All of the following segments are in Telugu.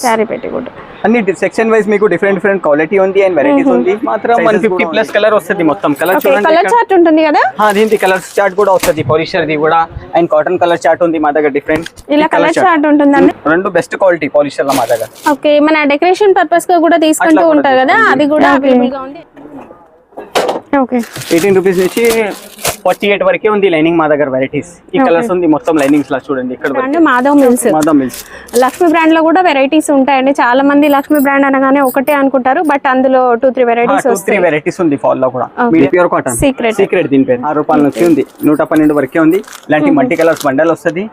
సారీ పెట్టికోట్ అన్ని సెక్షన్ వైస్ మీకు డిఫరెంట్ క్వాలిటీ ఉంది అండ్ వెరైటీస్ ఉంది. మాత్రం 150+ కలర్ వస్తుంది. మొత్తం కలర్ చూడండి, కలర్ చార్ట్ ఉంటుంది కదా. దీనికి కలర్ చార్ట్ కూడా వస్తుంది, పాలిషర్ ది కూడా అండ్ కాటన్ కలర్ చార్ట్ ఉంది మా దగ్గర. డిఫరెంట్ ఇలా కలర్ చార్ట్ ఉంటుందండి. రెండు బెస్ట్ క్వాలిటీ పాలిషర్ లో మా దగ్గర. ఓకే, మన డెకరేషన్ పర్పస్ గా కూడా తీసుకుంటూ ఉంటారు కదా, అది కూడా అవైలబుల్ గా ఉంది. ఓకే, 18 రూపీస్ నుంచి 48 వరకే ఉంది లైనింగ్ మా దగ్గర వెరైటీస్. ఈ కలర్స్ ఉంది మొత్తం లైనింగ్స్ లా చూడండి. ఇక్కడ మాధవ్ మిల్స్ లక్ష్మి బ్రాండ్ లో కూడా వెరైటీస్ ఉంటాయండి. చాలా మంది లక్ష్మి బ్రాండ్ అనగానే ఒకటే అనుకుంటారు, బట్ అందులో 2-3 వెరైటీస్ ఉంది. ఫాల్ లో కూడా ప్యూర్ కాటన్ సీక్రెట్ దీని పేరు. 6 రూపాయల నుంచి ఉంది, 112 వరకే ఉంది. ఇలాంటి మల్టీ కలర్స్ బండల్ వస్తుంది.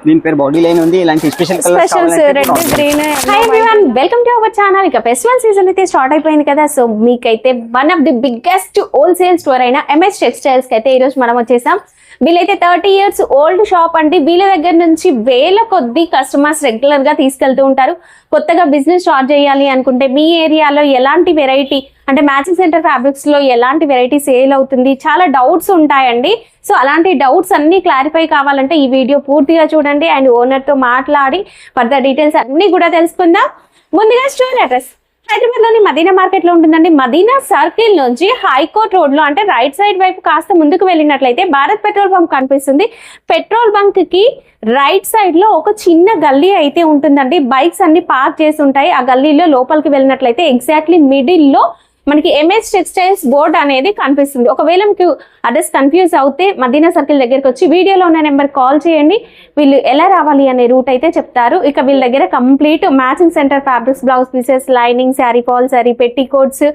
దీని పేరు బాడీ లైన్ ఉంది. ఇలాంటి special colours red green. Hi everyone, welcome to our channel. ఇక ఫెస్టివల్ సీజన్ అయితే స్టార్ట్ అయిపోయింది కదా, సో మీకైతే one of the biggest wholesale store అయిన ఎంఎస్ టెక్స్టైల్స్ కి అయితే ఈ రోజు మనం వచ్చేసాం. వీళ్ళైతే 30 years ఓల్డ్ షాప్ అండి. వీళ్ళ దగ్గర నుంచి వేల కొద్ది కస్టమర్స్ రెగ్యులర్ గా తీసుకెళ్తూ ఉంటారు. కొత్తగా బిజినెస్ స్టార్ట్ చేయాలి అనుకుంటే మీ ఏరియాలో ఎలాంటి వెరైటీ అంటే మ్యాచింగ్ సెంటర్ ఫ్యాబ్రిక్స్ లో ఎలాంటి వెరైటీ సేల్ అవుతుంది, చాలా డౌట్స్ ఉంటాయండి. సో అలాంటి డౌట్స్ అన్ని క్లారిఫై కావాలంటే ఈ వీడియో పూర్తిగా చూడండి అండ్ ఓనర్ తో మాట్లాడి ఫర్దర్ డీటెయిల్స్ అన్ని కూడా తెలుసుకుందాం. ముందుగా స్టోర్ అడ్రస్ హైదరాబాద్ లోని మదీనా మార్కెట్ లో ఉంటుందండి. మదీనా సర్కిల్ నుంచి హైకోర్ట్ రోడ్ లో అంటే రైట్ సైడ్ వైపు కాస్త ముందుకు వెళ్ళినట్లయితే భారత్ పెట్రోల్ బంక్ కనిపిస్తుంది. పెట్రోల్ బంక్ కి రైట్ సైడ్ లో ఒక చిన్న గల్లీ అయితే ఉంటుందండి. బైక్స్ అన్ని పార్క్ చేసి ఉంటాయి. ఆ గల్లీలో లోపలికి వెళ్ళినట్లయితే ఎగ్జాక్ట్లీ మిడిల్ లో మనకి ఎంఎస్ టెక్స్టైల్స్ బోర్డ్ అనేది కనిపిస్తుంది. ఒకవేళ మీకు అడ్రస్ కన్ఫ్యూజ్ అవుతే మదీనా సర్కిల్ దగ్గరికి వచ్చి వీడియోలో ఉన్న నెంబర్ కాల్ చేయండి. వీళ్ళు ఎలా రావాలి అనే రూట్ అయితే చెప్తారు. ఇక వీళ్ళ దగ్గర complete matching centre fabrics, blouse pieces, lining, sari fall, sari petticoats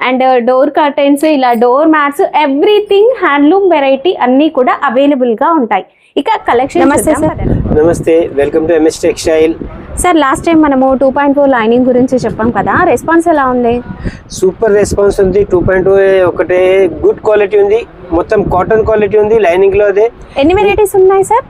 and door curtains, ఇలా door mats, everything handloom variety అన్ని కూడా అవైలబుల్ గా ఉంటాయి. ఇక కలెక్షన్. నమస్తే సార్. నమస్తే, welcome to MS textile. Sir, last time మనము 2.4 లైనింగ్ గురించి చెప్పాం కదా, రెస్పాన్స్ ఎలా ఉంది? సూపర్ రెస్పాన్స్ ఉంది. 2.2 ఒకటే గుడ్ క్వాలిటీ ఉంది. మొత్తం కాటన్ క్వాలిటీ ఉంది. లైనింగ్ లో అదే. ఎన్ని వెరైటీస్ ఉన్నాయి సార్?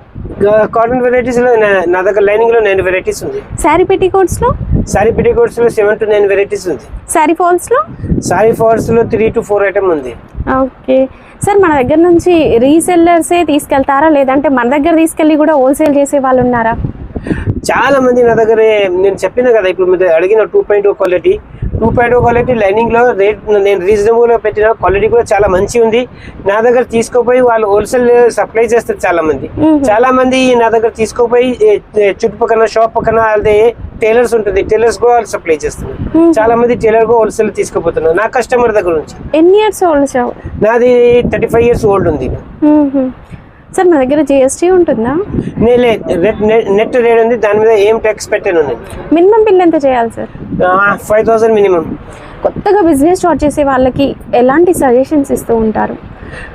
కాటన్ వెరైటీస్ లో నా దగ్గర లైనింగ్ లో 9 వెరైటీస్ ఉంది. శారీ పెట్టికోట్స్ లో? శారీ పెట్టికోట్స్ లో 7 to 9 వెరైటీస్ ఉంది. శారీ ఫాల్స్ లో? శారీ ఫాల్స్ లో 3 to 4 ఐటమ్ ఉంది. ఓకే సార్, మన దగ్గర నుంచి రీసెల్లర్సే తీసుకెళ్తారా లేదంటే మన దగ్గర తీసుకెళ్ళి కూడా హోల్సేల్ చేసే వాళ్ళు ఉన్నారా? చాలా మంది నా దగ్గర, నేను చెప్పిన కదా ఇప్పుడు మీరు అడిగిన 2.2 క్వాలిటీ లైనింగ్ లో రేట్ నేను రీజనబుల్ గా పెట్టిన క్వాలిటీ కూడా చాలా మంచి ఉంది. నా దగ్గర తీసుకోపోయి వాళ్ళు హోల్సేల్ సప్లై చేస్తారు. చాలా మంది నా దగ్గర తీసుకోపోయి చుట్టుపక్కల షాప్ పక్కన అదే టైలర్స్ ఉంటుంది, టైలర్స్ కూడా వాళ్ళు సప్లై చేస్తున్నారు. చాలా మంది టైలర్ కూడా హోల్సేల్ తీసుకుపోతున్నారు నా కస్టమర్ దగ్గర నుంచి. ఎన్ని ఇయర్స్ ఓల్డ్? నాది 35 years ఓల్డ్ ఉంది. సార్, మన దగ్గర జిఎస్టీ ఉంటుందా? నెట్ రేట్ ఉంది, దాని మీద ఏం ట్యాక్స్ పెట్టాను. మినిమం బిల్ ఎంత చేయాలి సార్? 5,000 మినిమం. కొత్తగా బిజినెస్ స్టార్ట్ చేసే వాళ్ళకి ఎలాంటి సజెషన్స్ ఇస్తూ ఉంటారు?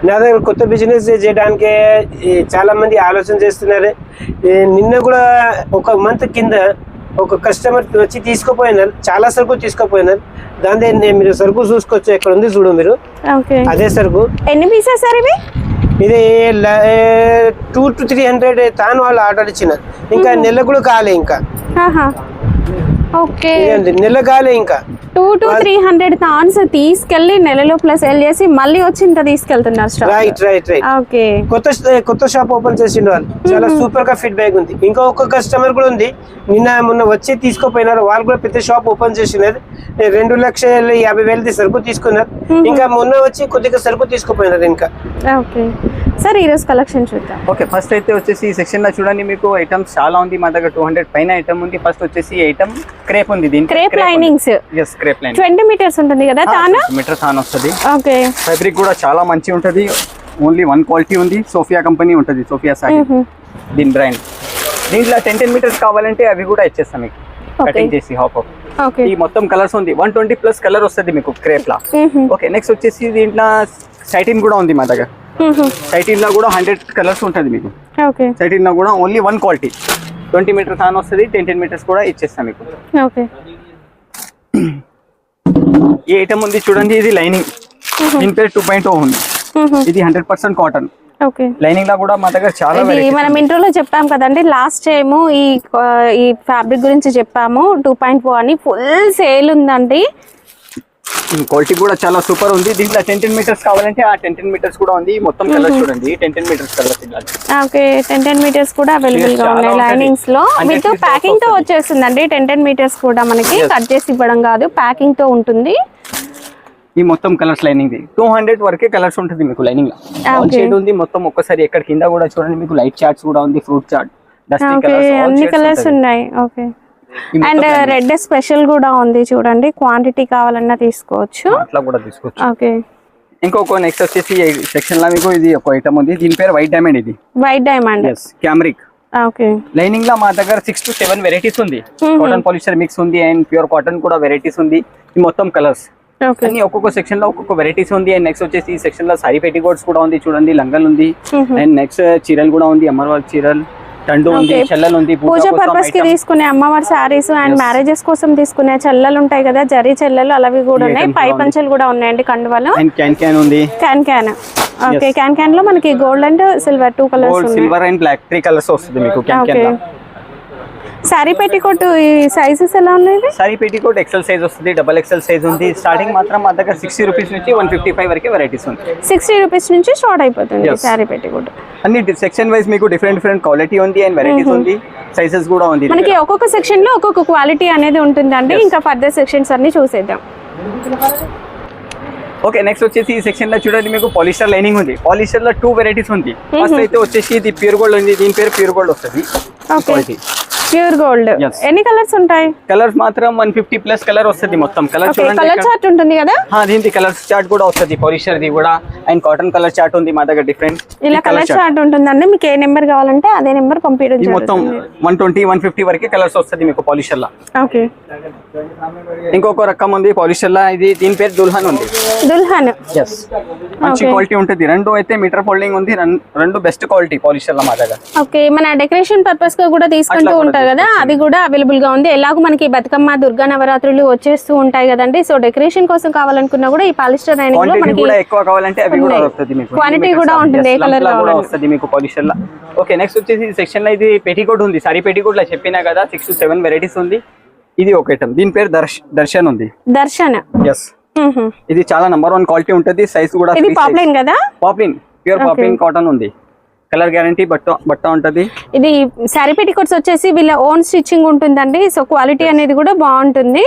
నా దగ్గర కొత్త బిజినెస్ చేయడానికి చాలా మంది ఆలోచన చేస్తున్నారు. నిన్న కూడా ఒక మంత్ కింద ఒక కస్టమర్ వచ్చి తీసుకుపోయినారు, చాలా సరుకు తీసుకుపోయినారు. దాని మీరు సరుకు చూసుకోవచ్చు, ఎక్కడ ఉంది చూడు మీరు, అదే సరుకు. ఎన్ని పీసెస్ సార్ ఇవి? ఇది 2 to 300 తాను వాళ్ళు ఆర్డర్ ఇచ్చిన. ఇంకా నెల కూడా కాలే, ఇంకా నెల కాలే. ఇంకా 2 to 300 థాన్స్ తీసుకెళ్లి నెలలో ప్లస్ సెల్ చేసి మళ్ళీ వచ్చి ఇంత తీసుకెళ్తున్నారు. రైట్. కొత్త షాప్ ఓపెన్ చేసిండు వాళ్ళు. చాలా సూపర్ గా ఫీడ్బ్యాక్ ఉంది. ఇంకా ఒక కస్టమర్ కూడా ఉంది, మొన్న వచ్చి తీసుకుపోయినారు. వాళ్ళు కూడా పెద్ద షాప్ ఓపెన్ చేసినారు. 2,50,000 సరుకు తీసుకున్నారు. ఇంకా మొన్న వచ్చి కొద్దిగా సరుకు తీసుకుపోయినారు. ఇంకా సార్, ఈ రోజు కలెక్షన్ చూద్దాం. ఓకే, ఫస్ట్ అయితే వచ్చేసి ఈ సెక్షన్ లో చూడండి, మీకు ఐటమ్స్ చాలా ఉంది. మా దగ్గర 200 పైన ఐటమ్ ఉంది. ఫస్ట్ వచ్చేసి ఐటమ్ క్రేప్ ఉంది. దీని crepe linings. yes, crepe lining 20 meters ఉంటుంది కదా, తానా మీటర్ తాన వస్తుంది. ఓకే, ఫ్యాబ్రిక్ కూడా చాలా మంచి ఉంటది. ఓన్లీ 1 క్వాలిటీ ఉంది. సోఫియా కంపెనీ ఉంటది, సోఫియా సారీ దీని బ్రాండ్. దీంట్లో 10 meters కావాలంటే అవి కూడా ఇచ్చేస్తాం మీకు, కటింగ్ చేసి హాప్ అప్. ఈ మొత్తం కలర్స్ ఉంది, 120+ కలర్ వస్తుంది మీకు క్రేప్ లా. ఓకే, నెక్స్ట్ వచ్చేసి దీంట్లో సైటిన్ కూడా ఉంది మా దగ్గర. సైటిన్ లో కూడా 100 కలర్స్ ఉంటుంది మీకు. సైటిన్ లో కూడా ఓన్లీ 1 క్వాలిటీ, 20 meters తాన వస్తుంది. 10 meters కూడా ఇచ్చేస్తాం మీకు. ఈ ఐటమ్ ఉంది చూడండి, ఇది లైనింగ్. దీని పేరు 2.0 ఉంది. ఇది 100% కాటన్. లైనింగ్ లో కూడా మా దగ్గర చాలా. మనం ఇంట్రోలో చెప్పాం కదండి, లాస్ట్ టైం ఈ ఫ్యాబ్రిక్ గురించి చెప్పాము. 2.4 అని ఫుల్ సేల్ ఉందండి. క్వాలిటీ కూడా చాలా సూపర్ ఉంది. దీంట్లో 10 మీటర్స్ కావాలంటే ఆ 10 మీటర్స్ కూడా ఉంది. మొత్తం కలర్ చూడండి 10 మీటర్స్ కలర్. ఓకే 10 మీటర్స్ కూడా అవైలబుల్ గా ఉన్నాయి లైనింగ్స్ లో. విత్ ప్యాకింగ్ తో వచ్చేస్తుందండి. 10 మీటర్స్ కూడా మనకి కట్ చేసి ఇవ్వడం కాదు, ప్యాకింగ్ తో ఉంటుంది. ఈ మొత్తం కలర్స్ లైనింగ్ 200 వరకే కలర్స్ ఉంటుంది మీకు లైనింగ్ లో. ఆల్ షేడ్ ఉంది మొత్తం. ఒక్కసారి ఎక్కడ కింద కూడా చూడండి మీకు లైట్ చార్ట్స్ కూడా ఉంది, ఫ్రూట్ చార్ట్, డస్టీ కలర్స్, అన్ని కలర్స్ ఉన్నాయి. ఓకే అండ్ రెడ్ స్పెషల్ కూడా ఉంది చూడండి. క్వాంటిటీ కావాలన్నా తీసుకోవచ్చు, అట్లా కూడా తీసుకోవచ్చు. ఓకే ఇంకొక నెక్స్ట్ వచ్చేసి సెక్షన్ లో మీకు ఇది ఒక ఐటమ్ ఉంది. దీని పేరు వైట్ డైమండ్. ఇది వైట్ డైమండ్ క్యామరిక్. ఓకే లైనింగ్ లో మా దగ్గర 6 to 7 వెరైటీస్ ఉంది. కాటన్ పాలిస్టర్ మిక్స్ ఉంది అండ్ ప్యూర్ కాటన్ కూడా వెరైటీస్ ఉంది. ఈ మొత్తం కలర్స్ అన్ని ఒక్కొక్క సెక్షన్ లో ఒక్కొక్క వెరైటీస్ ఉంది. అండ్ నెక్స్ట్ వచ్చేసి ఈ సెక్షన్ లో సారీ పెట్టికోట్స్ కూడా ఉంది చూడండి, లంగల్ ఉంది. అండ్ నెక్స్ట్ చీరలు కూడా ఉంది, అమ్మవారి చీరలు, టండు ఉంది, చెల్లెలు ఉంది. పూజ పర్పస్ కి తీసుకునే అమ్మవారి సారీస్ అండ్ మ్యారేజెస్ కోసం తీసుకునే చెల్లెలు ఉంటాయి కదా, జరీ చెల్లెలు అలావి కూడా ఉన్నాయి. పై పంచలు కూడా ఉన్నాయండి కండువాలు. అండ్ క్యాన్ ఉంది. క్యాన్ ఓకే క్యాన్ లో మనకి గోల్డ్ అండ్ సిల్వర్ 2 కలర్స్ ఉన్నాయి. సిల్వర్ అండ్ బ్లాక్ 3 కలర్స్ వస్తుంది మీకు క్యాన్ లో. సారీ పెట్టికోట్ ఈ సైజెస్ ఎలా ఉన్నాయి? సారీ పెట్టికోట్ ఎక్సెల్ సైజ్ వస్తుంది, డబుల్ ఎక్సెల్ సైజ్ ఉంది. స్టార్టింగ్ మాత్రం మా దగ్గర 60 రూపీస్ నుంచి 155 వరకు వెరైటీస్ ఉంది. 60 రూపీస్ నుంచి స్టార్ట్ అయిపోతుంది సారీ పెట్టికోట్. అన్ని సెక్షన్ వైజ్ మీకు డిఫరెంట్ క్వాలిటీ ఉంది అండ్ వెరైటీస్ ఉంది, సైజెస్ కూడా ఉంది. మనకి ఒక్కొక్క సెక్షన్ లో ఒక్కొక్క క్వాలిటీ అనేది ఉంటుందండి. ఇంకా ఫర్దర్ సెక్షన్స్ అన్ని చూసేద్దాం. ఓకే నెక్స్ట్ వచ్చేసి ఈ సెక్షన్ లో చూడండి మీకు పాలిస్టర్ లైనింగ్ ఉంది. పాలిస్టర్ లో 2 వెరైటీస్ ఉంది. ఫస్ట్ అయితే వచ్చేసి ఇది ప్యూర్ గోల్డ్ ఉంది. దీని పేరు ప్యూర్ గోల్డ్ వస్తుంది. ప్యూర్ గోల్డ్ ఎన్ని కలర్స్ ఉంటాయి? కలర్స్ మాత్రం 150 ప్లస్ కలర్ వస్తుంది. మొత్తం కలర్ చూడండి, కలర్ చార్ట్ ఉంటుంది కదా. దీనికి కలర్ చార్ట్ కూడా వస్తుంది. పాలిస్టర్ ది కూడా అండ్ కాటన్ కలర్ చార్ట్ ఉంది మా దగ్గర డిఫరెంట్. ఇలా కలర్ చార్ట్ ఉంటుందండి. మీకు ఏ నెంబర్ కావాలంటే అదే నెంబర్ పంపించడం జరుగుతుంది. మొత్తం 120 150 వరకే కలర్స్ వస్తుంది మీకు పాలిస్టర్ లా. ఓకే ఇంకొక రకం ఉంది పాలిస్టర్ లా. ఇది దీని పేరు దుల్హన్ ఉంది. దుల్హన్ మంచి క్వాలిటీ ఉంటుంది. రెండు అయితే మీటర్ ఫోల్డింగ్ ఉంది. రెండు బెస్ట్ క్వాలిటీ పాలిస్టర్ లా మా దగ్గర. ఓకే మన డెకరేషన్ పర్పస్ గా కూడా తీసుకుంటూ ఉంటారు కదా, అది కూడా అవైలబుల్ గా ఉంది. ఎలాగో మనకి బతుకమ్మ, దుర్గా నవరాత్రులు వచ్చేస్తూ ఉంటాయి కదండి. సో డెకరేషన్ కోసం కావాలనుకున్నా కూడా ఈ పాలిస్టర్ లైనింగ్ లో మనకి ఎక్కువ కావాలంటే అవి కూడా వస్తుంది మీకు. క్వాంటిటీ కూడా ఉంటుంది. ఏ కలర్ కూడా వస్తుంది మీకు పాలిస్టర్ లా. ఓకే నెక్స్ట్ వచ్చేసి సెక్షన్ లో ఇది పెట్టికోట్ ఉంది. సారీ పెట్టికోట్ లా చెప్పినా కదా 6 to 7 వెరైటీస్ ఉంది. ఇది ఒక ఐటమ్. దీని పేరు దర్శన్ ఉంది. దర్శన్ ఇది చాలా నంబర్ 1 క్వాలిటీ ఉంటుంది. సైజ్ కూడా ఇది పాప్లైన్ కదా. పాప్లిన్ ప్యూర్ పాప్లిన్ కాటన్ ఉంది. కలర్ గ్యారంటీ బట్ట ఉంటది. ఇది సారీ పెట్టికోట్స్ వచ్చేసి వీళ్ళ ఓన్ స్టిచ్చింగ్ ఉంటుందండి. సో క్వాలిటీ అనేది కూడా బాగుంటుంది.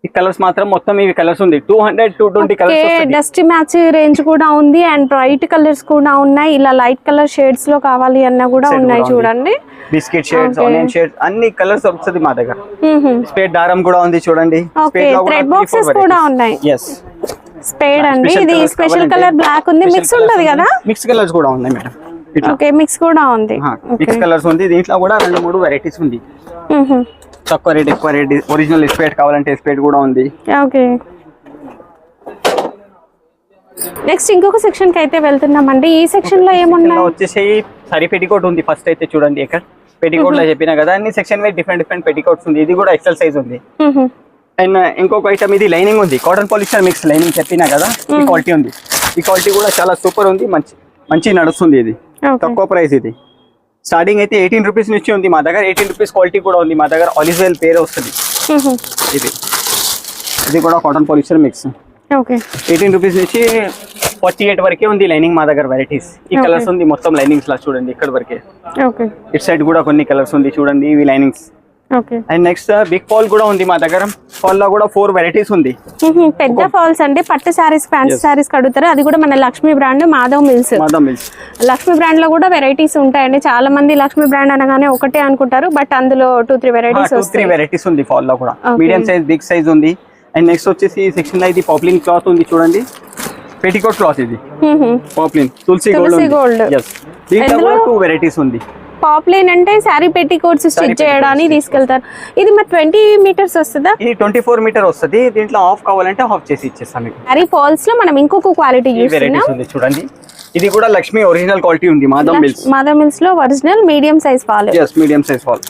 ఈ కలర్స్ మాత్రం మొత్తం ఇవి కలర్స్ ఉంది. 200 to 220 కలర్స్ వస్తాయి. డస్ట్ మ్యాచ్ రేంజ్ కూడా ఉంది అండ్ బ్రైట్ కలర్స్ కూడా ఉన్నాయి. ఇలా లైట్ కలర్ షేడ్స్ లో కావాలి అన్నా కూడా ఉన్నాయి చూడండి. బిస్కెట్ షేడ్స్, ఆనియన్ షేడ్స్ అన్ని కలర్స్ వస్తుంది మా దగ్గర. స్పేడ్ దారం కూడా ఉంది చూడండి. థ్రెడ్ బాక్సెస్ కూడా ఉన్నాయి. స్పేడ్ అండి. ఇది స్పెషల్ కలర్ బ్లాక్ ఉంది. మిక్స్ ఉంటది కదా. మిక్స్ కలర్స్ కూడా ఉన్నాయి మేడం. ఓకే మిక్స్ కూడా ఉంది. మిక్స్ కలర్స్ ఉంది. దీంట్లో కూడా 2-3 వెరైటీస్ ఉంది. తక్కువ రేట్ ఎక్కువ రేట్. ఒరిజినల్ స్పేడ్ కావాలంటే స్పేడ్ కూడా ఉంది. ఓకే నెక్స్ట్ ఇంకొక సెక్షన్ కి అయితే వెళ్తున్నామండి. ఈ సెక్షన్ లో ఏమున్నాయి? వచ్చేసి సారీ పెట్టికోట్ ఉంది. ఫస్ట్ అయితే చూడండి ఇక్కడ పెట్టికోట్ లో చెప్పినా కదా అన్ని సెక్షన్ వైజ్ డిఫరెంట్ పెట్టికోట్స్ ఉంది. ఇది కూడా ఎక్సెల్ సైజ్ ఉంది. అండ్ ఇంకొక ఐటమ్ ఇది లైనింగ్ ఉంది. కాటన్ పాలిస్టర్ మిక్స్ లైనింగ్ చెప్పినా కదా. ఈ క్వాలిటీ ఉంది. ఈ క్వాలిటీ కూడా చాలా సూపర్ ఉంది. మంచి నడుస్తుంది. ఇది తక్కువ ప్రైస్. ఇది స్టార్టింగ్ అయితే 18 రూపీస్ నుంచి ఉంది మా దగ్గర. 18 రూపీస్ క్వాలిటీ కూడా ఉంది మా దగ్గర. ఆలిజ్వెల్ పేరు వస్తుంది. ఇది కూడా కాటన్ పాలిస్టర్ మిక్స్. 18 రూపీస్ నుంచి 48 వరకే ఉంది లైనింగ్ మా దగ్గర వెరైటీస్. ఈ కలర్స్ ఉంది మొత్తం లైనింగ్స్ లా చూడండి. ఇక్కడ వరకే. ఇట్ సైడ్ కూడా కొన్ని కలర్స్ ఉంది చూడండి. ఇవి linings. And next big fall కూడా ఉంది మా దగ్గర. ఫాల్ లో కూడా 4 వెరైటీస్ ఉంది. పెద్ద ఫాల్స్ అంటే పట్టు సారీస్, ఫ్యాన్సీ సారీస్ కడుగుతారు. అది కూడా మన Lakshmi brand Madhav mills. Lakshmi brand లో కూడా వెరైటీస్ ఉంటాయండి. చాలా మంది లక్ష్మీ బ్రాండ్ అనగానే ఒకటే అనుకుంటారు, బట్ అందులో 2-3 వెరైటీస్ ఉంది. ఫాల్ లో కూడా మీడియం సైజ్, బిగ్ సైజ్ ఉంది. అండ్ నెక్స్ట్ వచ్చేసి సెక్షన్ లో ఇది పాప్లిన్ క్లాత్ ఉంది చూడండి. పెట్టికోట్ క్లాత్ ఇది పాప్లిన్ తులసి గోల్డ్. దీంట్లో కూడా 2 వెరైటీస్ ఉంది. పాప్లైన్ అంటే సారీ పెట్టికోట్స్ స్టిచ్ చేయడానికి తీసుకెళ్తారు. ఇది మరి 20 మీటర్స్ వస్తుందా? ఇది 24 మీటర్ వస్తుంది. దీంట్లో హాఫ్ కావాలంటే హాఫ్ చేసి ఇచ్చేస్తాం మీకు. సారీ ఫాల్స్ లో మనం ఇంకొక క్వాలిటీ చూస్తున్నాం చూడండి. ఇది కూడా లక్ష్మి ఒరిజినల్ క్వాలిటీ ఉంది. మాధవ్ మిల్స్ లో original medium size fall. Medium size fall.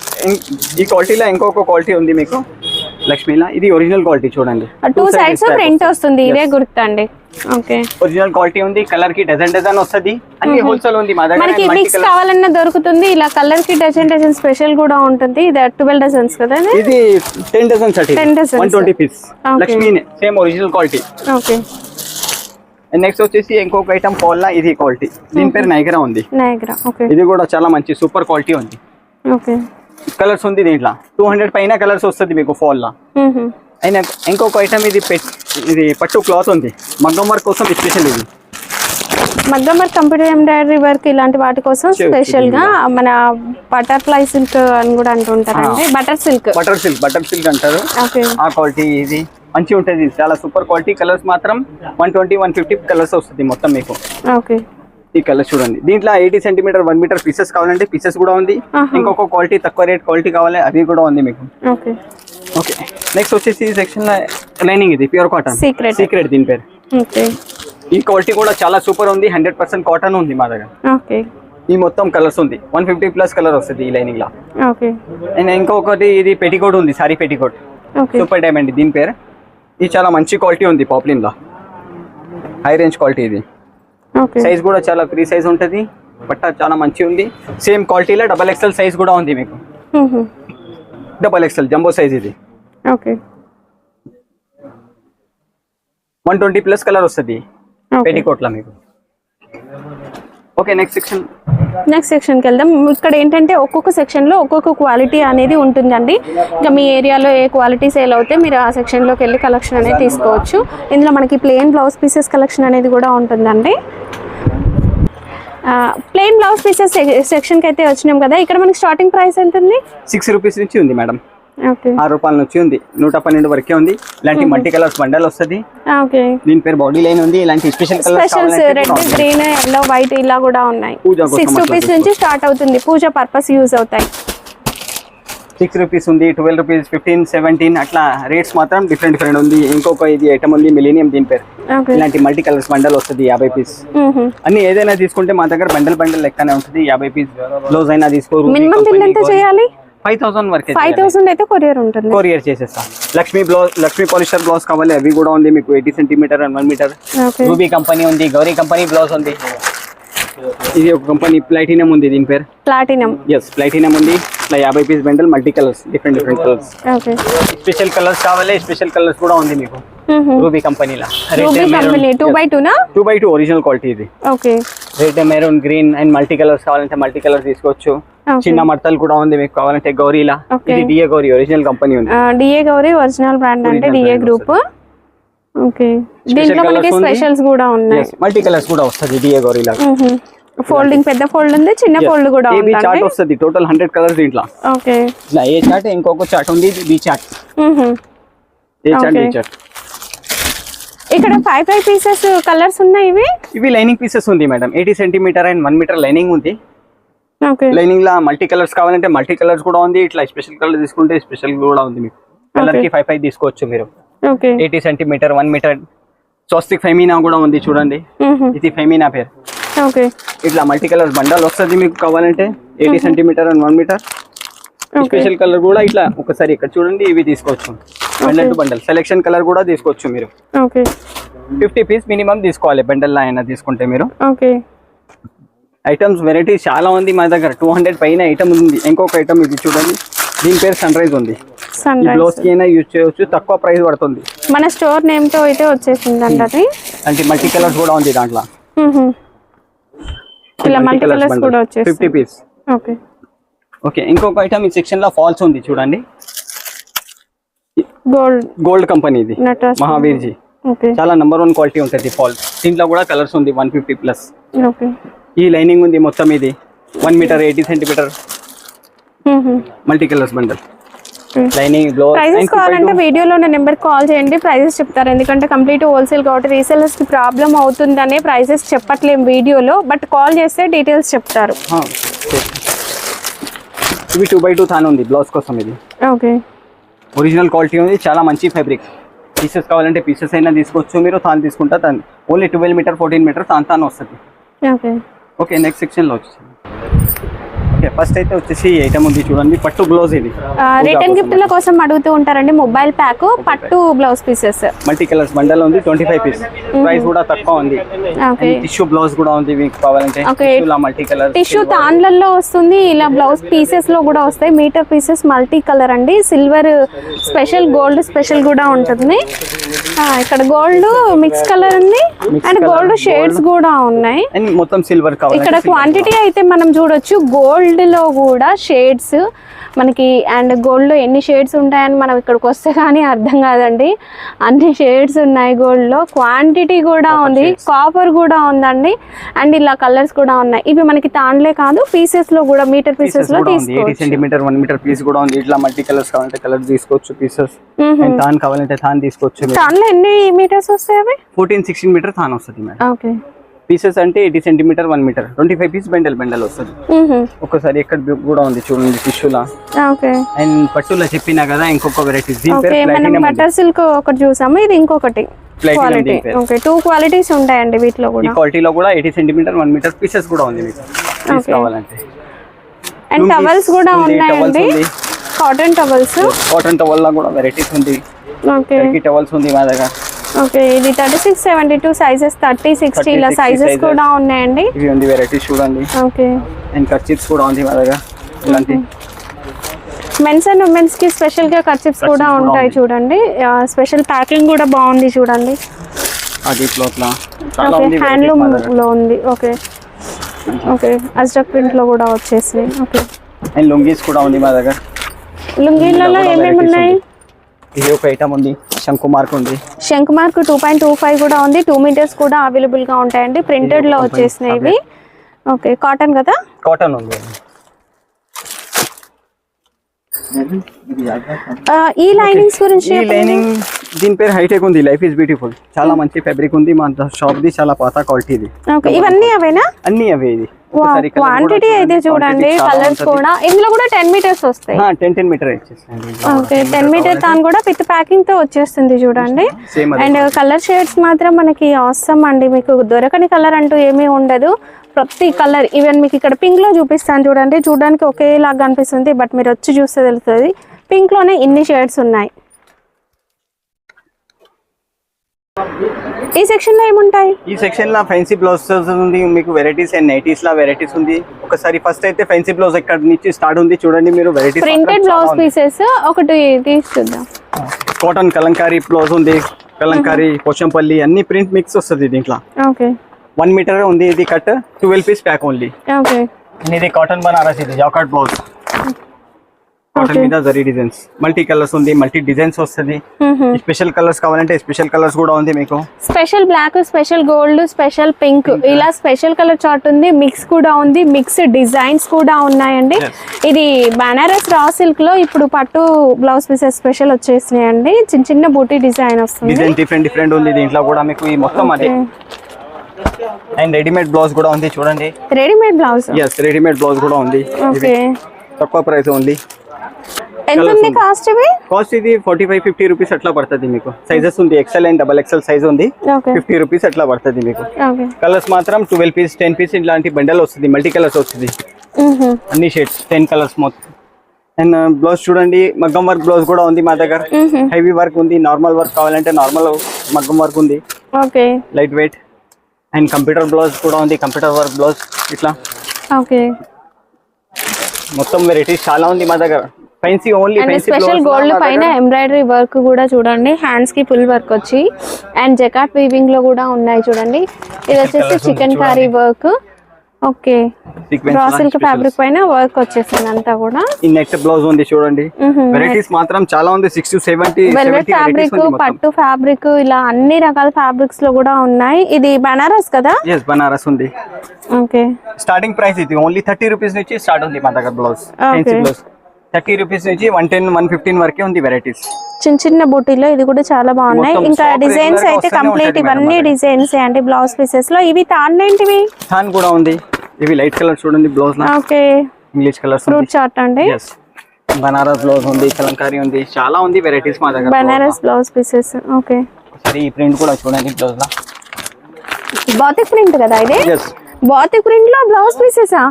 ఈ క్వాలిటీలో ఇంకొక క్వాలిటీ ఉంది మీకు. లక్ష్మీలా ఇది ఒరిజినల్ క్వాలిటీ చూడండి. టూ సైడ్స్ ప్రింట్ వస్తుంది, ఇదే గుర్తండి. ఓకే, ఒరిజినల్ క్వాలిటీ ఉంది. కలర్ కి డిజైన్ వస్తుంది. అన్ని హోల్సేల్ ఉంది మా దగ్గర. మనకి మిక్స్ కావాలన్నా దొరుకుతుంది. ఇలా కలర్ కి డిజైన్ స్పెషల్ కూడా ఉంటుంది. ఇది 12 డజన్స్ కదా, ఇది 10 డజన్స్ అట్టి 10 dozens 120 piece Lakshmi same original quality. Okay, next వచ్చేసి ఇంకొక ఐటమ్ ఫాల్ లా, ఇది క్వాలిటీ. దీని పేరు నైగ్రా ఉంది. నైగ్రా, ఓకే. ఇది కూడా చాలా మంచి సూపర్ క్వాలిటీ ఉంది. ఓకే, కలర్స్ ఉంది దీంట్లో 200 పైన కలర్స్ వస్తుంది మీకు ఫాల్ లా. అయినా ఇంకొక ఐటమ్ ఇది పట్టు క్లాత్ ఉంది, మగ్గం వర్క్ కోసం స్పెషల్. ఇది మగ్గం వర్క్, కంప్యూటర్ ఎంబ్రాయిడరీ వర్క్ ఇలాంటి వాటి కోసం స్పెషల్ గా మన బటర్ఫ్లై సిల్క్ అని కూడా అంటుంటారండి. బటర్ సిల్క్ అంటారు. ఆ క్వాలిటీ ఇది మంచి ఉంటుంది, చాలా సూపర్ క్వాలిటీ. కలర్స్ మాత్రం 120-150 కలర్స్ వస్తుంది మొత్తం మీకు. ఓకే, ఈ కలర్ చూడండి. దీంట్లో 80 సెంటీమీటర్ 1 మీటర్ పీసెస్ కావాలంటే పీసెస్ కూడా ఉంది. ఇంకొక క్వాలిటీ తక్కువ రేట్ క్వాలిటీ కావాలి, అది కూడా ఉంది మీకు. ఓకే, నెక్స్ట్ వచ్చేసి ఈ సెక్షన్ లో లైనింగ్, ఇది ప్యూర్ కాటన్ సీక్రెట్ దీని పేరు. ఈ క్వాలిటీ కూడా చాలా సూపర్ ఉంది. 100% కాటన్ ఉంది మా దగ్గర. ఈ మొత్తం కలర్స్ ఉంది, 150+ కలర్ వస్తుంది ఈ లైనింగ్ లా. అండ్ ఇంకొకటి ఇది పెటికోట్ ఉంది, సారీ పెటికోట్ సూపర్ డైమండ్ దీని పేరు. ఇది చాలా మంచి క్వాలిటీ ఉంది, పాప్లిన్ లా హై రేంజ్ క్వాలిటీ. ఇది సైజ్ కూడా చాలా ఫ్రీ సైజ్ ఉంటుంది. బట్ట చాలా మంచి ఉంది. సేమ్ క్వాలిటీలో XXL సైజ్ కూడా ఉంది మీకు. XXL జంబో సైజ్ ఇది. ఓకే, 120+ కలర్ వస్తుంది పెటికోట్ లా మీకు. ఓకే, నెక్స్ట్ సెక్షన్కి వెళ్దాం. ఇక్కడ ఏంటంటే ఒక్కొక్క సెక్షన్లో ఒక్కొక్క క్వాలిటీ అనేది ఉంటుందండి. ఇంకా మీ ఏరియాలో ఏ క్వాలిటీ సేల్ అవుతే మీరు ఆ సెక్షన్లోకి వెళ్ళి కలెక్షన్ అనేది తీసుకోవచ్చు. ఇందులో మనకి ప్లెయిన్ బ్లౌజ్ పీసెస్ కలెక్షన్ అనేది కూడా ఉంటుందండి. ప్లెయిన్ బ్లౌజ్ పీసెస్ సెక్షన్కి అయితే వచ్చినాం కదా. ఇక్కడ మనకి స్టార్టింగ్ ప్రైస్ ఎంత ఉంది? 6 రూపీస్ నుంచి ఉంది మేడం. 6 రూపాయల నుంచి ఉంది, 112 వరకే ఉంది. ఇలాంటి మల్టీ కలర్స్ బండల్ వస్తుంది. దీని పేరు బాడీ లైన్ ఉంది. ఇలాంటి special colours red, green, yellow, white ఇలా కూడా ఉన్నాయి. 6 రూపీస్ నుంచి స్టార్ట్ అవుతుంది. పూజ పర్పస్ యూజ్ అవుతాయి. 6 రూపీస్ ఉంది, 12 రూపీస్, 15, 17 అట్లా రేట్స్ మాత్రం డిఫరెంట్ ఉంది. ఇంకొక ఇది ఐటమ్ ఉంది మిలీనియం, దీని పేరు. ఇలాంటి మల్టీ కలర్స్ బండల్ వస్తుంది 50 పీస్. అన్ని ఏదైనా తీసుకుంటే మా దగ్గర బండల్ లెక్కనే ఉంటుంది. 50 పీస్ బ్లౌజ్ అయినా తీసుకో. మినిమం బిల్ ఎంత చేయాలి? 5000 వరకు. 5000 అయితే కొరియర్ ఉంటుంది. కొరియర్ చేసేస్తా. లక్ష్మీ పాలిస్టర్ బ్లౌజ్ కావాలి, అవి కూడా ఉంది మీకు. 80 centimetre and 1 metre. Ruby company ఉంది, గౌరీ కంపెనీ బ్లౌజ్ ఉంది. ఇది ఒక కంపెనీ ప్లాటినం ఉంది, దీని పేరు ప్లాటినం. ప్లాటినం ఉంది. ఇట్లా 50 piece bundle multi colours, different colours. Special colours కావాలి, స్పెషల్ కలర్స్ కూడా ఉంది మీకు రూబీ కంపెనీలా. 2x2 ఒరిజినల్ క్వాలిటీ ఇది. Red, maroon, green and multi colours కావాలంటే మల్టీ కలర్ తీసుకోవచ్చు. చిన్న మడతలు కూడా ఉంది మీకు కావాలంటే గౌరీలా. ఇది డిఏ గౌరీ ఒరిజినల్ కంపెనీ ఉంది. డిఏ గౌరీ ఒరిజినల్ బ్రాండ్ అంటే డిఏ గ్రూప్. ఓకే, దీంట్లో మనకి స్పెషల్స్ కూడా ఉన్నాయి. మల్టీ కలర్స్ కూడా వస్తది డిఏ గౌరీలా. ఫోల్డింగ్ పెద్ద ఫోల్డ్ ఉంది, చిన్న ఫోల్డ్ కూడా ఉంది. ఈ చార్ట్ వస్తది టోటల్ 100 కలర్స్ దీంట్లో. ఓకే, ఇలా ఏ చార్ట్ ఇంకొక చార్ట్ ఉంది, B chart. A chart B chart. ఇక్కడ 5 పీసెస్ కలర్స్ ఉన్నాయి. ఇవి లైనింగ్ పీసెస్ ఉంది madam. 80 centimetre and 1 metre lining ఉంది. లైనింగ్ లా మల్టీ కలర్స్ కావాలంటే మల్టీ కలర్స్ కూడా ఉంది. ఇట్లా స్పెషల్ కలర్ తీసుకుంటే స్పెషల్ కూడా ఉంది మీకు. కలర్ కి 5 తీసుకోవచ్చు మీరు. 80 సెంటీమీటర్ 1 మీటర్. స్వస్తిక్ ఫెమినా కూడా ఉంది చూడండి, ఇది ఫెమినా పేరు. ఇట్లా మల్టీ కలర్స్ బండల్ వస్తుంది మీకు కావాలంటే. 80 centimetre and 1 metre. Special colour కూడా ఇట్లా ఒకసారి ఇక్కడ చూడండి, ఇవి తీసుకోవచ్చు. Bundle to bundle selection colour కూడా తీసుకోవచ్చు మీరు. 50 పీస్ మినిమం తీసుకోవాలి బండల్ లా అయినా తీసుకుంటే మీరు. ఐటమ్స్ వెరైటీస్ చాలా ఉంది మా దగ్గర. 200 పైన ఐటమ్ ఉంది. ఇంకొక ఐటమ్ ఇది చూడండి, దీని పేరు సన్ రైజ్ ఉంది. బ్లౌజ్ కి అయినా యూజ్ చేయవచ్చు, తక్కువ ప్రైస్ పడుతుంది. మన స్టోర్ నేమ్ తో అయితే వచ్చేసింది అండి. అంటే మల్టీ కలర్స్ కూడా ఉంది దాంట్లో. ఇలా మల్టీ కలర్స్ కూడా వచ్చేసి 50 పీస్. ఓకే, ఇంకొక ఐటమ్ ఈ సెక్షన్ లో ఫాల్స్ ఉంది చూడండి. గోల్డ్ కంపెనీ ఇది, మహావీర్ జీ. చాలా నంబర్ 1 క్వాలిటీ ఉంటుంది ఫాల్స్. దీంట్లో కూడా కలర్స్ ఉంది 150+. ఈ లైనింగ్ ఉంది మొత్తం. ఇది 1 metre 80 centimetre multi colours bundle. Lining blouse. Prices కావాలంటే వీడియోలో నా నెంబర్ కాల్ చేయండి, ప్రైసెస్ చెప్తారు. ఎందుకంటే కంప్లీట్ హోల్సేల్ కాబట్టి రీసేలర్స్ కి ప్రాబ్లం అవుతుందనే ప్రైసెస్ చెప్పట్లేం వీడియోలో, బట్ కాల్ చేస్తే డీటెయిల్స్ చెప్తారు. ఇవి 2x2 థాన్ ఉంది బ్లౌజ్ కోసం. ఇది ఓకే, ఒరిజినల్ క్వాలిటీ ఉంది, చాలా మంచి ఫ్యాబ్రిక్. పీసెస్ కావాలంటే పీసెస్ అయినా తీసుకోవచ్చు మీరు. థాన్ తీసుకుంటా థాన్ ఓన్లీ 12 మీటర్ 14 మీటర్ థాన్ వస్తుంది. ఓకే, నెక్స్ట్ సెక్షన్ లో వచ్చేసి ఓకే ఫస్ట్ అయితే వచ్చేసి ఐటమ్ ఉంది చూడండి, పట్టు బ్లౌజ్ ఇది. రిటర్న్ గిఫ్ట్ల కోసం అడుగుతూ ఉంటారండి. మొబైల్ ప్యాక్ పట్టు blouse pieces multi colours bundle ఉంది, 25 పీస్. ప్రైస్ కూడా తక్కువ ఉంది. టిష్యూ బ్లౌజ్ కూడా ఉంది మీకు కావాలంటే. మల్టీ కలర్ టిష్యూ తాన్లలో వస్తుంది, ఇలా బ్లౌజ్ పీసెస్ లో కూడా వస్తాయి. మీటర్ పీసెస్ మల్టీ కలర్ అండి. సిల్వర్ స్పెషల్, గోల్డ్ స్పెషల్ కూడా ఉంటుంది. ఇక్కడ గోల్డ్ మిక్స్ కలర్ ఉంది అండ్ గోల్డ్ షేడ్స్ కూడా ఉన్నాయి. మొత్తం సిల్వర్ కావాలి. ఇక్కడ క్వాంటిటీ అయితే మనం చూడొచ్చు. గోల్డ్ లో కూడా షేడ్స్ మనకి, అండ్ గోల్డ్ లో ఎన్ని షేడ్స్ ఉంటాయని మనం ఇక్కడికి వస్తే కానీ అర్థం కాదండి. అన్ని షేడ్స్ ఉన్నాయి గోల్డ్ లో. క్వాంటిటీ కూడా ఉంది, కాపర్ కూడా ఉందండి, అండ్ ఇలా కలర్స్ కూడా ఉన్నాయి. ఇవి మనకి తాండ్లే కాదు, పీసెస్ లో కూడా మీటర్ పీసెస్ లో తీసుకోవచ్చు. 80 సెంటీమీటర్ 1 మీటర్ పీస్ కూడా ఉంది. ఇట్లా మల్టీ కలర్స్ కావాలంటే కలర్ తీసుకోవచ్చు పీసెస్. తాన్ కావాలంటే తాన్ తీసుకోవచ్చు. తాన్లో ఎన్ని మీటర్స్ వస్తాయి అవి? 14-16 మీటర్ తాన్ వస్తుంది మేడం. ఓకే. పీసెస్ అంటే 80 సెంటీమీటర్ 1 మీటర్, 25 పీస్ బండల్ వస్తుంది. ఒక్కసారి ఎక్కడ కూడా ఉంది చూడండి టిష్యూలా. ఓకే. అండ్ పట్టులా చెప్పినా కదా ఇంకొక వెరైటీ. మనం బటర్ సిల్క్ ఒకటి చూసాము, ఇది ఇంకొకటి క్వాలిటీ. ఓకే, 2 క్వాలిటీస్ ఉంటాయండి వీటిలో కూడా. ఈ క్వాలిటీలో కూడా 80 సెంటీమీటర్ 1 మీటర్ పీసెస్ కూడా ఉంది మీకు కావాలంటే. అండ్ టవల్స్ కూడా ఉన్నాయండి, కాటన్ టవల్స్. కాటన్ టవల్ లో కూడా వెరైటీస్ ఉంది. ఓకే, టవల్స్ ఉంది మా దగ్గర. ఓకే, ఇది 36-72 సైజెస్, 30-60 ఇలా సైజెస్ కూడా ఉన్నాయండి. ఇవి ఉంది వెరైటీస్ చూడండి. ఓకే. అండ్ కర్చీఫ్స్ కూడా ఉంది మా దగ్గర. ఇలాంటి మెన్స్ అండ్ ఉమెన్స్ కి స్పెషల్ గా కర్చీఫ్స్ కూడా ఉంటాయి చూడండి. స్పెషల్ ప్యాకింగ్ కూడా బాగుంది చూడండి. అది క్లాత్ లా చాలా ఉంది, హ్యాండ్లూమ్ లో ఉంది. ఓకే, ఓకే, అజ్రక్ ప్రింట్ లో కూడా వచ్చేసి. ఓకే. అండ్ లుంగీస్ కూడా ఉంది మా దగ్గర. లుంగీలలో ఏమేమి ఉన్నాయి? ఇది ఒక ఐటమ్ ఉంది, శంకు మార్క్ ఉంది. శంకు మార్క్ 2.25 కూడా ఉంది. 2 మీటర్స్ కూడా అవైలబుల్ గా ఉంటాయండి. ప్రింటెడ్ లో వచ్చేసినాయి ఇవి. ఓకే, కాటన్ కదా? కాటన్ ఉంది. ఈ లైనింగ్స్ గురించి? ఈ లైనింగ్ దీని పేరు హైటెక్ ఉంది. Life is beautiful. చాలా మంచి ఫ్యాబ్రిక్ ఉంది మా షాప్ ది, చాలా పాత క్వాలిటీ ఇది. ఓకే, ఇవన్నీ అవేనా? అన్ని అవే. ఇది క్వాంటిటీ అయితే చూడండి, కలర్స్ కూడా. ఇందులో కూడా 10 మీటర్స్ వస్తాయి. 10 మీటర్ ఇచ్చేస్తాయి. ఓకే, 10 మీటర్ తాను కూడా విత్ ప్యాకింగ్ తో వచ్చేస్తుంది చూడండి. అండ్ కలర్ షేడ్స్ మాత్రం మనకి అవసరం అండి. మీకు దొరకని కలర్ అంటూ ఏమీ ఉండదు. ప్రతి కలర్, ఈవెన్ మీకు ఇక్కడ పింక్ లో చూపిస్తాను చూడండి. చూడడానికి ఒకేలాగా అనిపిస్తుంది, బట్ మీరు వచ్చి చూస్తే తెలుస్తుంది పింక్ లోనే ఇన్ని షేడ్స్ ఉన్నాయి. ఈ సెక్షన్ లో ఏముంటాయి? ఈ సెక్షన్ లో ఫ్యాన్సీ బ్లౌజెస్ ఉంది మీకు, varieties and nighties law varieties ఉంది. ఒకసారి ఫస్ట్ అయితే ఫ్యాన్సీ బ్లౌజ్ ఎక్కడ నుంచి స్టార్ట్ ఉంది చూడండి మీరు. వెరైటీస్ ప్రింటెడ్ బ్లౌజ్ పీసెస్ ఒకటి తీసుకుందాం. కాటన్ కలంకారీ బ్లౌజ్ ఉంది, కలంకారీ పోచంపల్లి అన్ని ప్రింట్ మిక్స్ వస్తుంది దీంట్లో. ఓకే, 1 మీటర్ ఉంది. ఇది cut 12 piece pack only. Okay. ఇది కాటన్ బనారస్, ఇది జాకార్డ్ బ్లౌజ్. కాటన్ మీద జరీ డిజైన్స్, మల్టీ కలర్స్ ఉంది, మల్టీ డిజైన్స్ వస్తుంది. స్పెషల్ కలర్స్ కావాలంటే స్పెషల్ కలర్స్ కూడా ఉంది మీకు. Special black, special gold, special pink, ఇలా స్పెషల్ కలర్ చార్ట్ ఉంది. మిక్స్ కూడా ఉంది, మిక్స్ డిజైన్స్ కూడా ఉన్నాయండి. ఇది బనారస్ రా సిల్క్ లో ఇప్పుడు పట్టు బ్లౌజ్ పీసెస్ స్పెషల్ వచ్చేసినాయండి. చిన్న చిన్న బూటీ డిజైన్ వస్తుంది. డిజైన్ డిఫరెంట్ ఉంది దీంట్లో కూడా మీకు. ఈ మొత్తం అదే. అండ్ రెడీమేడ్ బ్లౌజ్ కూడా ఉంది చూడండి. Readymade blouse? yes, readymade blouse కూడా ఉంది. ఓకే, తక్కువ ప్రైస్ ఉంది. ఎంత ఉంది కాస్ట్? ఇవి కాస్ట్ ఇది 45-50 రూపీస్ అట్లా పడుతుంది మీకు. సైజెస్ ఉంది, XL అండ్ XXL సైజ్ ఉంది. 50 రూపీస్ అట్లా పడుతుంది మీకు. కలర్స్ మాత్రం 12 పీస్ 10 పీస్ ఇలాంటి బండల్ వస్తుంది. మల్టీ కలర్స్ వస్తుంది, అన్ని షేడ్స్ 10 కలర్స్ మొత్తం. అండ్ బ్లౌజ్ చూడండి, మగ్గం వర్క్ బ్లౌజ్ కూడా ఉంది మా దగ్గర. హెవీ వర్క్ ఉంది, నార్మల్ వర్క్ కావాలంటే నార్మల్ మగ్గం వర్క్ ఉంది. Okay, light weight. And computer blouse కూడా ఉంది, కంప్యూటర్ వర్క్ బ్లౌజ్ ఇట్లా. ఓకే, మొత్తం వెరైటీస్ చాలా ఉంది మా దగ్గర. Fancy only fancy special gold పైన ఎంబ్రాయిడరీ వర్క్ కూడా చూడండి. హ్యాండ్స్ కి ఫుల్ వర్క్ వచ్చి అండ్ జకాట్ వీవింగ్ లో కూడా ఉన్నాయి చూడండి. ఇది వచ్చేసి chicken curry work. Okay, raw silk fabric పైన వర్క్ వచ్చేసింది అంతా కూడా. ఈ నెట్ బ్లౌజ్ ఉంది చూడండి. వెరైటీస్ మాత్రం చాలా ఉంది, 60-70 వెల్వెట్ ఫ్యాబ్రిక్, పట్టు ఫ్యాబ్రిక్, ఇలా అన్ని రకాల ఫ్యాబ్రిక్స్ లో కూడా ఉన్నాయి. ఇది బనారస్ కదా? yes, బనారస్ ఉంది. ఓకే, స్టార్టింగ్ ప్రైస్ ఇది ఓన్లీ 30 రూపీస్ నుంచి స్టార్ట్ ఉంది మా దగ్గర బ్లౌజ్. ఫ్యాన్సీ బ్లౌజ్ 30 రూపీస్ నుంచి 110-115 వరకే ఉంది వెరైటీస్. చిన్న చిన్న బూటీలో ఇది కూడా చాలా బాగున్నాయి. ఇంకా డిజైన్స్ అయితే కంప్లీట్ ఇవన్నీ డిజైన్స్ అండి బ్లౌజ్ పీసెస్ లో. ఇవి తాన్ ఏంటివి? తాన్ కూడా ఉంది. ఇవి లైట్ కలర్ చూడండి బ్లౌజ్ లో. Okay, English colours fruit chart అండి. బనారస్ బ్లౌజ్ ఉంది, కలంకారీ ఉంది, చాలా ఉంది వెరైటీస్ మా దగ్గర. Banaras blouse pieces. ఓకే, సరే ఈ ప్రింట్ కూడా చూడండి బ్లౌజ్ లో. బాతిక్ ప్రింట్ కదా ఇది? బాతిక్ ప్రింట్ లో బ్లౌజ్ పీసెసా?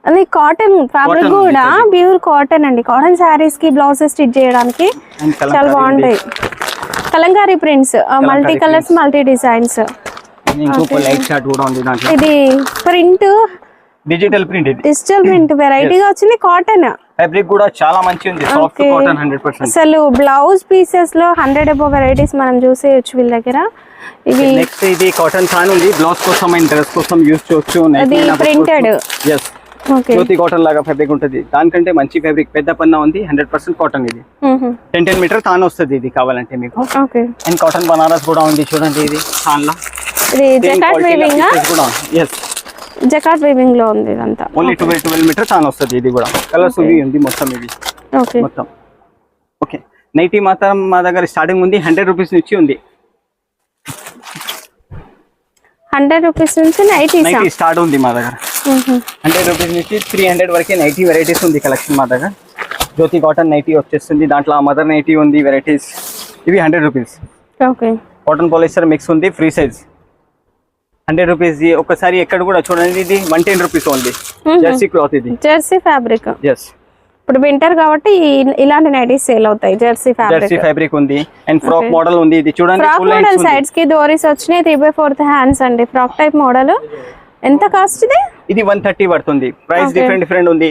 అది కాటన్ ఫ్యాబ్రిక్ Cotton కూడా ఉంటుంది. ప్యూర్ కాటన్ అండి. కాటన్ శారీస్ కి బ్లౌజెస్ స్టిచ్ చేయడానికి And చాలా కలంకారీ బాగుంటాయి. Kalamkari prints, multi colours, multi designs. ఇంకొక లైట్ షార్ట్ కూడా ఉంది దాంట్లో. ఇది ప్రింట్ డిజిటల్ ప్రింట్ ఇది. డిజిటల్ ప్రింట్ వెరైటీగా వచ్చింది. కాటన్ ఫ్యాబ్రిక్ కూడా చాలా మంచి ఉంది. Soft Okay. కాటన్ 100%. అసలు బ్లౌజ్ పీసెస్ లో 100 అబౌవ్ వెరైటీస్ మనం చూసేయచ్చు వీళ్ళ దగ్గర. ఇవి నెక్స్ట్ ఇది కాటన్ ఫ్యాన్ ఉంది. బ్లౌజ్ కోసం అండ్ డ్రెస్ కోసం యూస్ చేయొచ్చు. అది printed. Yes okay. Jyoti cotton లాగా ఫ్యాబ్రిక్ ఉంటుంది. దానికంటే మంచి ఫ్యాబ్రిక్ పెద్ద పన్నా ఉంది. 100% కాటన్ ఇది. 10 మీటర్ తాను వస్తుంది ఇది కావాలంటే మీకు. ఓకే. అండ్ కాటన్ బనారస్ కూడా ఉంది చూడండి. ఇది తాన్లా ఇది జకాట్ వీవింగ్ కూడా. ఎస్ జకాట్ వీవింగ్ లో ఉంది ఇదంతా. ఓన్లీ 12 మీటర్ తాను వస్తుంది. ఇది కూడా కలర్స్ ఇవి ఉంది మొత్తం ఇది ఓకే. మొత్తం. ఓకే. నైటీ మాత్రం మా దగ్గర స్టార్టింగ్ ఉంది 100 రూపీస్ నుంచి ఉంది. 100 రూపీస్ నుంచి నైటీ స్టార్ట్ ఉంది మా దగ్గర. 100 రూపీస్ నుంచి 300 వరకే నైటీ వెరైటీస్ ఉంది కలెక్షన్ మా దగ్గర. జ్యోతి కాటన్ నైటీ వచ్చేస్తుంది. దాంట్లో మదర్ నైటీ ఉంది వెరైటీస్. ఇవి 100 rupees. Okay. Cotton polyester mix ఉంది. Free size 100 rupees. ఒకసారి ఎక్కడ కూడా చూడండి. ఇది 110 రూపీస్ ఓన్లీ. జెర్సీ క్లాత్ ఇది. Jersey fabric. ఎస్ ఇప్పుడు వింటర్ కాబట్టి ఇలాంటి నైటీస్ సేల్ అవుతాయి. జెర్సీ జెర్సీ ఫ్యాబ్రిక్ ఉంది. అండ్ ఫ్రాక్ మోడల్ ఉంది. ఇది చూడండి. ఫ్రాక్ మోడల్ సైడ్స్ కి డోరీస్ వచ్చినాయి. 3/4 హ్యాండ్స్ అండి. Frock type model. ఎంత కాస్ట్ ఇది? ఇది 130 పడుతుంది. ప్రైస్ డిఫరెంట్ ఉంది.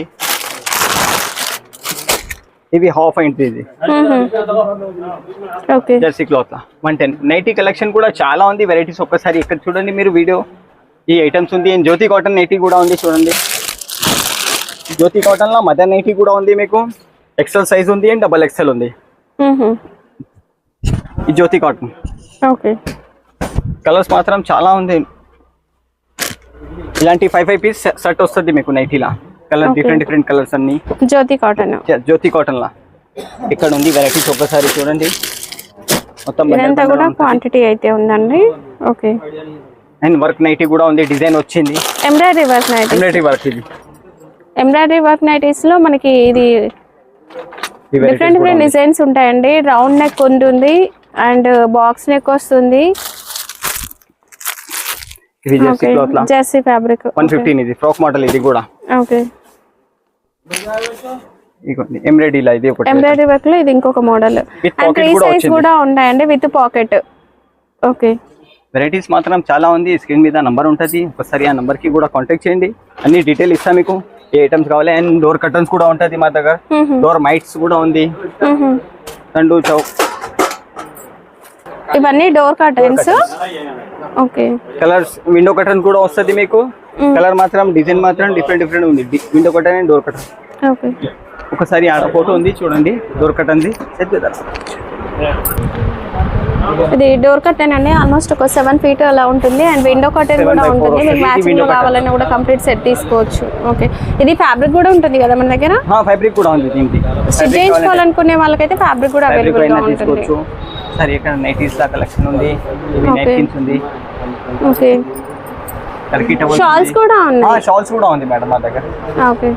ఇవి హాఫ్ అయింది ఇది. Okay. Jersey cloth 110. Nightie collection కూడా చాలా ఉంది వెరైటీస్. ఒక్కసారి ఇక్కడ చూడండి మీరు వీడియో. ఈ ఐటమ్స్ ఉంది. అండ్ జ్యోతి కాటన్ నైటీ కూడా ఉంది చూడండి. జ్యోతి కాటన్ లో మదర్ నైటీ కూడా ఉంది మీకు. ఎక్సెల్ సైజ్ ఉంది అండ్ XXL ఉంది. ఈ జ్యోతి కాటన్. ఓకే. కలర్స్ మాత్రం చాలా ఉంది. ఇలాంటి 5 పీస్ సెట్ వస్తుంది మీకు నైటీలా. కలర్ డిఫరెంట్ కలర్స్ అన్ని. జ్యోతి కాటన్. జ్యోతి కాటన్ లా ఇక్కడ ఉంది వెరైటీస్. ఒక్కసారి చూడండి మొత్తం. ఇదంతా కూడా క్వాంటిటీ అయితే ఉందండి. ఓకే. అండ్ వర్క్ నైటీ కూడా ఉంది. డిజైన్ వచ్చింది. Embroidery work nighty. Embroidery work ఇది. ఎంబ్రాయిడరీ వర్క్ నైటీస్ లో మనకి ఇది డిఫరెంట్ డిజైన్స్ ఉంటాయండి. రౌండ్ నెక్ ఉంటుంది అండ్ బాక్స్ నెక్ వస్తుంది. ఇది జెర్సీ క్లాత్ లా జెర్సీ ఫ్యాబ్రిక్ 115. ఇది ఫ్రాక్ మోడల్ ఇది కూడా. ఓకే. ఇదిగోండి ఎంబ్రాయిడరీ లా ఇది ఒకటి. ఎంబ్రాయిడరీ వర్క్ లో ఇది ఇంకొక మోడల్. అండ్ 3 సైజ్ కూడా ఉన్నాయండి విత్ పాకెట్. ఓకే. వెరైటీస్ మాత్రం చాలా ఉంది. స్క్రీన్ మీద నంబర్ ఉంటుంది. ఒకసారి ఆ నంబర్ కి కూడా కాంటాక్ట్ చేయండి. అన్ని డీటెయిల్ ఇస్తా మీకు. ఏ ఐటమ్స్ కావాలి. అండ్ డోర్ కర్టన్స్ కూడా ఉంటుంది మా దగ్గర. డోర్ మైట్స్ కూడా ఉంది. తండు చౌక్ ఇవన్నీ door curtains. Okay. Colours window curtain కూడా వస్తుంది మీకు. కలర్ మాత్రం డిజైన్ మాత్రం డిఫరెంట్ ఉంది. Window curtain and door curtain. Okay. ఒకసారి ఆడ ఫోటో ఉంది చూడండి. డోర్ కర్టన్ ది సెట్ చేద్దాం. ఇది డోర్ కర్టెన్ అండి. ఆల్మోస్ట్ ఒక 7 feet అలా ఉంటుంది. అండ్ విండో కర్టెన్ కూడా ఉంటుంది. మీకు మ్యాచింగ్ లో కావాలన్నా కూడా కంప్లీట్ సెట్ తీసుకోవచ్చు. ఓకే. ఇది ఫ్యాబ్రిక్ కూడా ఉంటుంది కదా మన దగ్గర. ఫ్యాబ్రిక్ కూడా ఉంది దీనికి. స్టిచ్ చేయించుకోవాలనుకునే వాళ్ళకైతే ఫ్యాబ్రిక్ కూడా అవైలబుల్ గా ఉంటుంది. సరే ఇక్కడ నైటీస్ లా కలెక్షన్ ఉంది. ఇది నైటీస్ ఉంది. ఓకే. Turkey towels. షాల్స్ కూడా ఉన్నాయి. షాల్స్ కూడా ఉంది మేడం మా దగ్గర. ఓకే.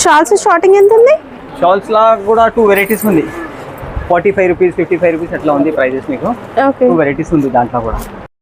షాల్స్ స్టార్టింగ్ ఎంత ఉంది? షాల్స్ లా కూడా 2 వెరైటీస్ ఉంది. 45 రూపీస్ 55 రూపీస్ అట్లా ఉంది ప్రైజెస్ మీకు. 2 వెరైటీస్ ఉంది దాంట్లో కూడా.